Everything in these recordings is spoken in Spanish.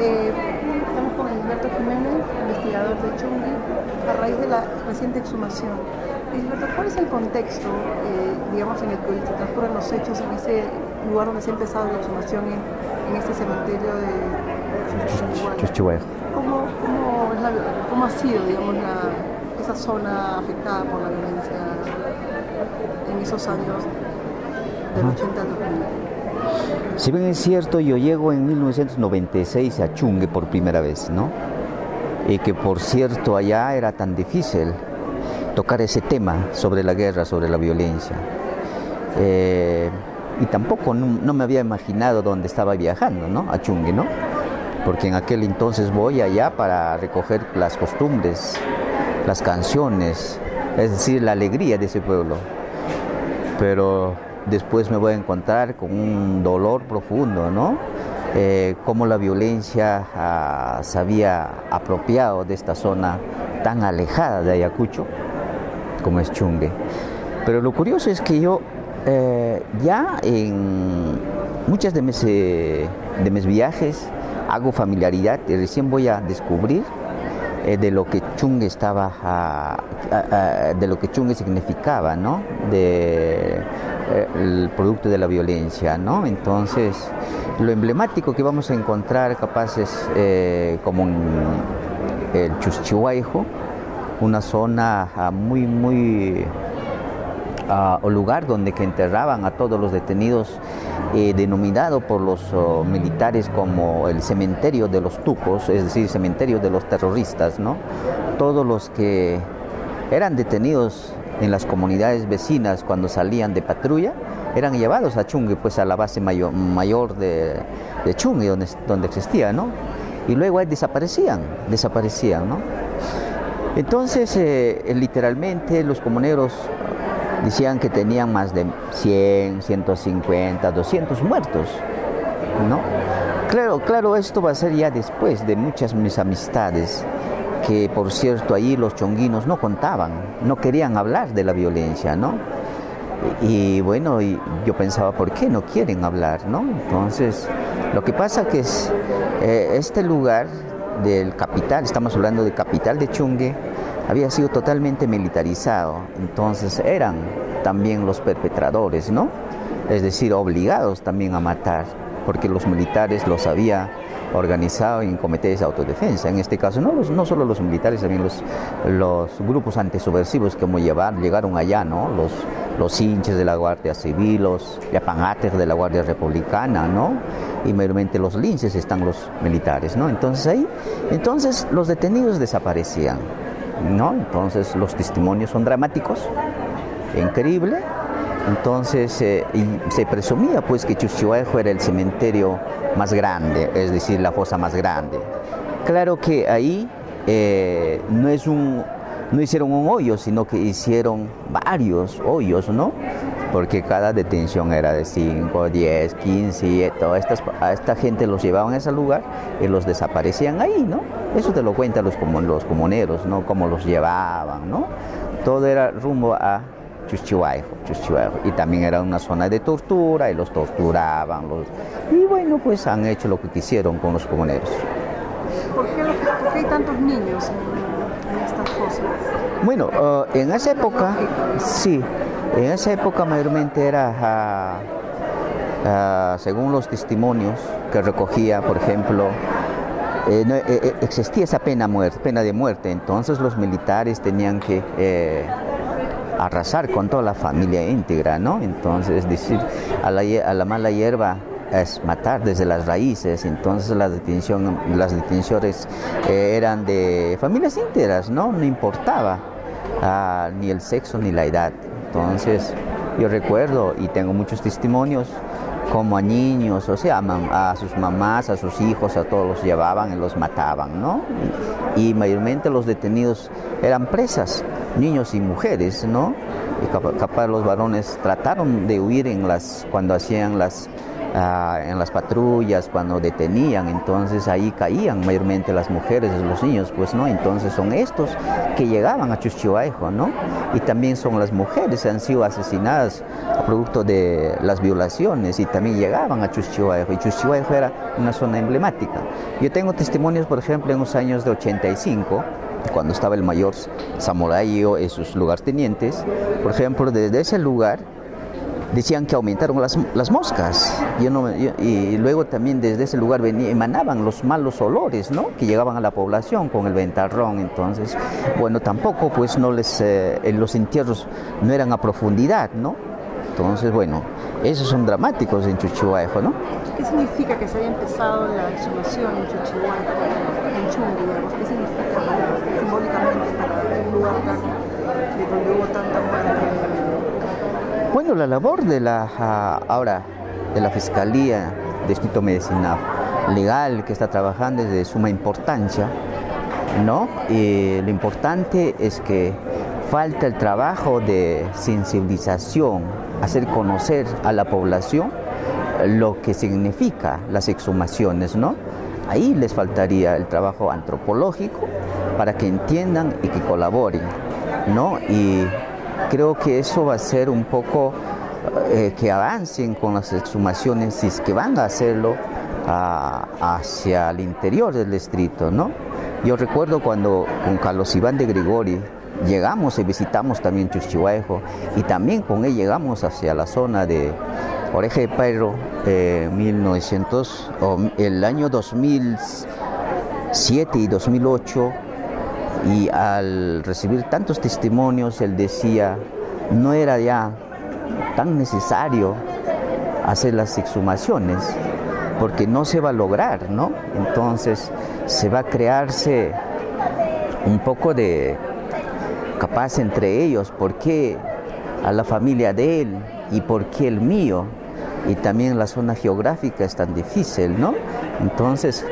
Estamos con Gilberto Jiménez, investigador de Chungui, a raíz de la reciente exhumación. Gilberto, ¿cuál es el contexto, digamos, en el que se transcurren los hechos en ese lugar donde se ha empezado la exhumación en este cementerio de Chuchihuayjo? ¿Cómo ha sido, digamos, esa zona afectada por la violencia en esos años del 80 al 2000? Si bien es cierto, yo llego en 1996 a Chungue por primera vez, ¿no? Y que por cierto allá era tan difícil tocar ese tema sobre la guerra, sobre la violencia. Y tampoco no me había imaginado dónde estaba viajando, ¿no? A Chungue, ¿no? Porque en aquel entonces voy allá para recoger las costumbres, las canciones, es decir, la alegría de ese pueblo. Pero después me voy a encontrar con un dolor profundo, ¿no? Cómo la violencia se había apropiado de esta zona tan alejada de Ayacucho como es Chungue. Pero lo curioso es que yo ya en muchas de mis viajes hago familiaridad y recién voy a descubrir de lo que Chungue de lo que Chungue significaba, ¿no? El producto de la violencia, ¿no? Entonces, lo emblemático que vamos a encontrar capaz es como en el Chuchihuayjo, una zona o lugar donde que enterraban a todos los detenidos, denominado por los militares como el cementerio de los tucos, es decir, cementerio de los terroristas, ¿no? Todos los que eran detenidos en las comunidades vecinas cuando salían de patrulla eran llevados a Chungue, pues a la base mayor de Chungue, donde existía, ¿no? Y luego ahí desaparecían, ¿no? Entonces, literalmente los comuneros decían que tenían más de 100, 150, 200 muertos, ¿no? Claro, esto va a ser ya después de muchas mis amistades, que por cierto ahí los chonguinos no contaban, no querían hablar de la violencia, ¿no? Y bueno, yo pensaba, ¿por qué no quieren hablar, no? Entonces, lo que pasa que es este lugar del capital, estamos hablando de capital de Chungue, había sido totalmente militarizado, entonces eran también los perpetradores, ¿no? Es decir, obligados también a matar, porque los militares los había organizado en comités de autodefensa. En este caso, no solo los militares, también los grupos antisubversivos que llegaron allá, ¿no? Los hinchas de la Guardia Civil, los yapangates de la Guardia Republicana, ¿no? Y mayormente los linces están los militares, ¿no? Entonces los detenidos desaparecían, ¿no? Entonces los testimonios son dramáticos, increíble. Entonces se presumía pues que Chuchihuayjo era el cementerio más grande, es decir, la fosa más grande. Claro que ahí no hicieron un hoyo, sino que hicieron varios hoyos, ¿no? Porque cada detención era de 5, 10, 15, y a esta gente los llevaban a ese lugar y los desaparecían ahí, ¿no? Eso te lo cuentan los comuneros, ¿no? Cómo los llevaban, ¿no? Todo era rumbo a Chuchihuayjo. Y también era una zona de tortura y los torturaban. Y bueno, pues han hecho lo que quisieron con los comuneros. ¿Por qué hay tantos niños en estas fosas? Bueno, en esa época, sí, en esa época mayormente era, según los testimonios que recogía, por ejemplo, no existía esa pena de muerte, entonces los militares tenían que arrasar con toda la familia íntegra, ¿no? Entonces, es decir, a la mala hierba es matar desde las raíces. Entonces las detenciones eran de familias íntegras, ¿no? No importaba ni el sexo ni la edad. Entonces yo recuerdo y tengo muchos testimonios como a niños, o sea, a sus mamás, a sus hijos, a todos los llevaban y los mataban, ¿no? Y mayormente los detenidos eran presas, niños y mujeres, ¿no? Y capaz los varones trataron de huir cuando hacían las en las patrullas, cuando detenían, entonces ahí caían mayormente las mujeres, los niños, pues, ¿no? Entonces son estos que llegaban a Chuchiguayjo, ¿no? Y también son las mujeres que han sido asesinadas producto de las violaciones y también llegaban a Chuchiguayjo, y Chuchiguayjo era una zona emblemática. Yo tengo testimonios, por ejemplo, en los años de 85, cuando estaba el mayor Zamorayo y sus lugartenientes, por ejemplo, desde ese lugar decían que aumentaron las moscas. Y luego también desde ese lugar emanaban los malos olores, ¿no? Que llegaban a la población con el ventarrón. Entonces, bueno, tampoco pues los entierros no eran a profundidad, ¿no? Entonces, bueno, esos son dramáticos en Chuchiguayjo, ¿no? ¿Qué significa que se haya empezado la exhumación en Chuchiguayjo, en Chungui, digamos? ¿Qué significa simbólicamente para un lugar de donde hubo tanta muerte? Bueno, la labor de la Fiscalía de Distrito de Medicina Legal que está trabajando es de suma importancia, ¿no? Y lo importante es que falta el trabajo de sensibilización, hacer conocer a la población lo que significa las exhumaciones, ¿no? Ahí les faltaría el trabajo antropológico para que entiendan y que colaboren, ¿no? Y creo que eso va a ser un poco que avancen con las exhumaciones, si es que van a hacerlo hacia el interior del distrito, ¿no? Yo recuerdo cuando con Carlos Iván de Grigori llegamos y visitamos también Chuchiguayjo, y también con él llegamos hacia la zona de Oreja de Perro, el año 2007 y 2008, y al recibir tantos testimonios, él decía, no era ya tan necesario hacer las exhumaciones, porque no se va a lograr, ¿no? Entonces se va a crearse un poco de capaz entre ellos, ¿por qué a la familia de él y por qué el mío? Y también la zona geográfica es tan difícil, ¿no? Entonces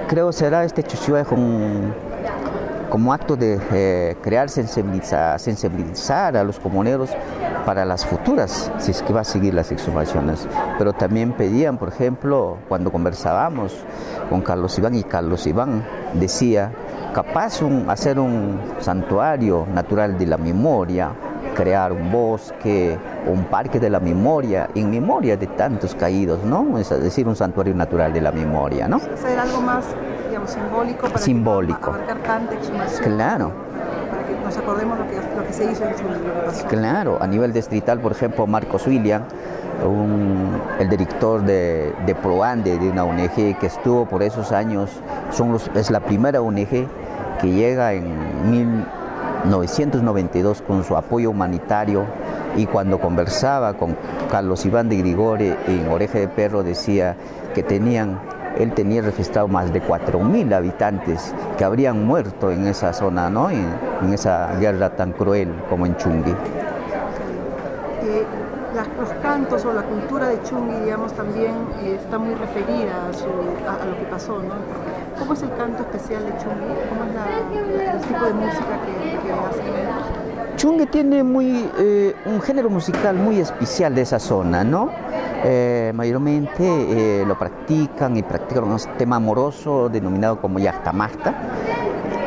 creo será este Chuchiguayjo como acto de sensibilizar a los comuneros para las futuras, si es que va a seguir las exhumaciones. Pero también pedían, por ejemplo, cuando conversábamos con Carlos Iván, y Carlos Iván decía, capaz hacer un santuario natural de la memoria, crear un bosque, un parque de la memoria, en memoria de tantos caídos, ¿no? Es decir, un santuario natural de la memoria, ¿no? Hacer algo más, digamos, simbólico para abarcar tanta exhumación. Claro. Para que nos acordemos lo que se hizo en Chungui, lo que pasó. Claro, a nivel distrital, por ejemplo, Marcos William, el director de Proande, de una ONG que estuvo por esos años, es la primera ONG que llega en 1992 con su apoyo humanitario, y cuando conversaba con Carlos Iván de Grigori en Oreja de Perro decía que él tenía registrado más de 4.000 habitantes que habrían muerto en esa zona, ¿no? En esa guerra tan cruel como en Chungui. Los cantos o la cultura de Chungui, digamos, también está muy referida a lo que pasó, ¿no? ¿Cómo es el canto especial de Chungui? ¿Cómo es el tipo de música que hacen? Chungui tiene un género musical muy especial de esa zona, ¿no? Mayormente lo practican un tema amoroso denominado como Yachtamasta.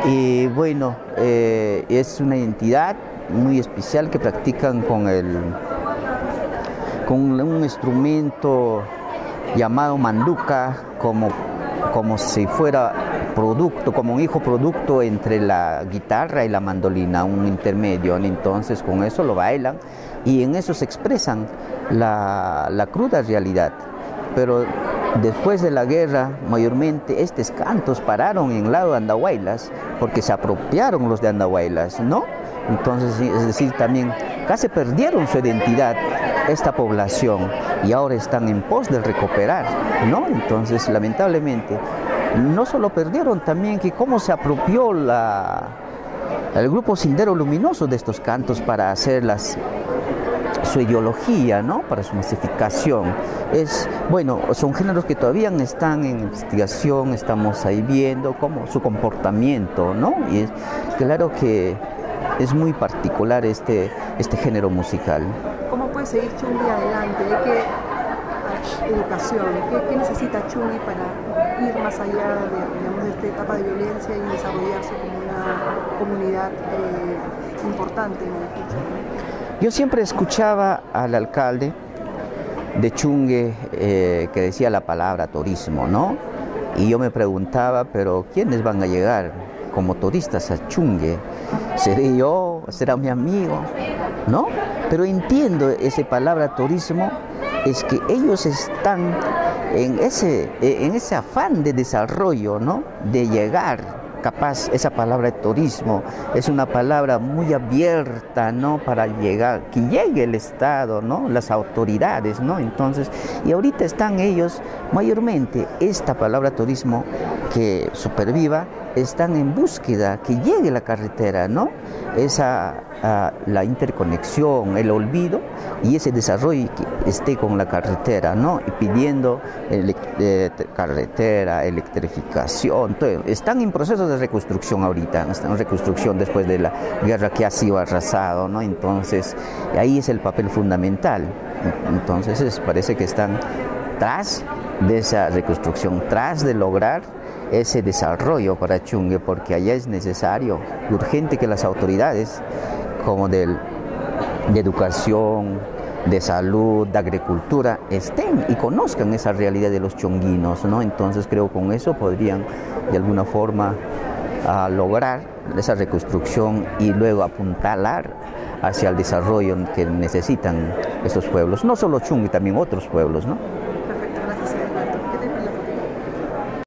Y bueno, es una identidad muy especial que practican con un instrumento llamado manduca, como si fuera como un hijo producto entre la guitarra y la mandolina, un intermedio. Entonces con eso lo bailan y en eso se expresan la cruda realidad. Pero después de la guerra, mayormente estos cantos pararon en el lado de Andahuaylas, porque se apropiaron los de Andahuaylas, ¿no? Entonces, es decir, también casi perdieron su identidad esta población y ahora están en pos de recuperar, ¿no? Entonces, lamentablemente, no solo perdieron, también que cómo se apropió el grupo Sendero Luminoso de estos cantos para hacer su ideología, ¿no? Para su masificación. Son géneros que todavía están en investigación, estamos ahí viendo su comportamiento, ¿no? Y es claro que es muy particular este género musical. ¿Cómo puede seguir Chungui adelante? educación? ¿Qué necesita Chungui para ir más allá de esta etapa de violencia y desarrollarse como una comunidad importante en Ayacucho? Yo siempre escuchaba al alcalde de Chungue que decía la palabra turismo, ¿no? Y yo me preguntaba, pero ¿quiénes van a llegar como turistas a Chungue? ¿Seré yo? ¿Será mi amigo? ¿No? Pero entiendo esa palabra turismo, es que ellos están en ese afán de desarrollo, ¿no? De llegar. Capaz esa palabra turismo es una palabra muy abierta, ¿no? Para llegar, que llegue el Estado, ¿no? Las autoridades, ¿no? Entonces, y ahorita están ellos, mayormente esta palabra turismo que superviva, están en búsqueda que llegue la carretera, ¿no? La interconexión, el olvido y ese desarrollo que esté con la carretera, ¿no? Y pidiendo carretera, electrificación, todo. Están en proceso de reconstrucción ahorita, están en reconstrucción después de la guerra que ha sido arrasado, ¿no? Entonces, ahí es el papel fundamental. Entonces, parece que están tras de esa reconstrucción, tras de lograr ese desarrollo para Chungue, porque allá es necesario, urgente que las autoridades como de educación, de salud, de agricultura, estén y conozcan esa realidad de los chonguinos, ¿no? Entonces creo que con eso podrían de alguna forma lograr esa reconstrucción y luego apuntalar hacia el desarrollo que necesitan estos pueblos, no solo Chungue, también otros pueblos, ¿no?